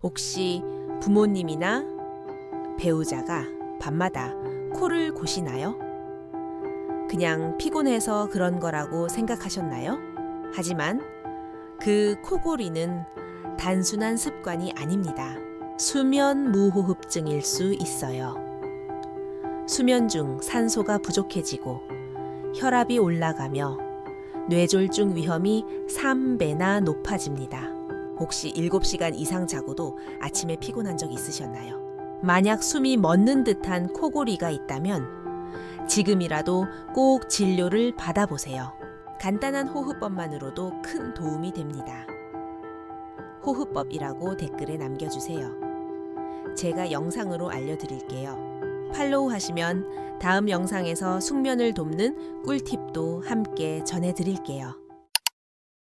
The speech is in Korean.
혹시 부모님이나 배우자가 밤마다 코를 고시나요? 그냥 피곤해서 그런 거라고 생각하셨나요? 하지만 그 코골이는 단순한 습관이 아닙니다. 수면 무호흡증일 수 있어요. 수면 중 산소가 부족해지고 혈압이 올라가며 뇌졸중 위험이 3배나 높아집니다. 혹시 7시간 이상 자고도 아침에 피곤한 적 있으셨나요? 만약 숨이 멎는 듯한 코골이가 있다면 지금이라도 꼭 진료를 받아보세요. 간단한 호흡법만으로도 큰 도움이 됩니다. 호흡법이라고 댓글에 남겨주세요. 제가 영상으로 알려드릴게요. 팔로우 하시면 다음 영상에서 숙면을 돕는 꿀팁도 함께 전해드릴게요.